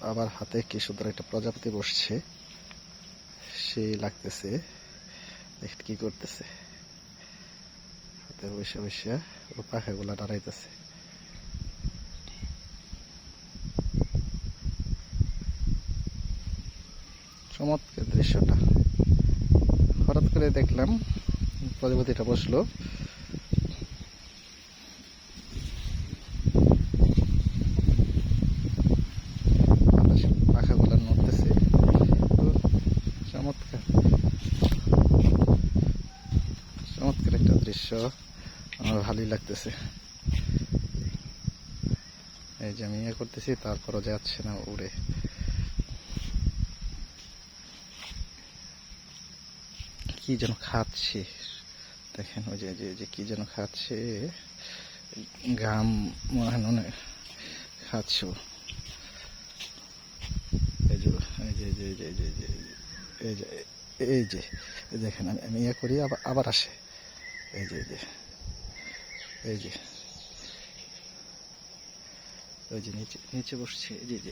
আবার হাতে কি সুন্দর একটা প্রজাপতি বসছে, সেই লাগতেছে। দেখতে কি করতেছে, হাতে বসে বসে ও পাখাগুলা দাঁড়াইতেছে। চমৎকার দৃশ্যটা। হঠাৎ করে দেখলাম প্রজাপতিটা বসলো। পাখাগুলা নড়তেছে, চমৎকার চমৎকার একটা দৃশ্য, আমার ভালোই লাগতেছে। এই যে আমি করতেছি, তারপরও যাচ্ছে না উড়ে। কি যেন খাচ্ছে, দেখেন ওই যে কি যেন খাচ্ছে, ঘাম মনে খাচ্ছে। এই যে এই যে এই যে এই যে এই যে এই যে দেখেন, আমি করি, আবার আসে। এই যে এই যে ওই যে নিচে নিচে বসছে, এই যে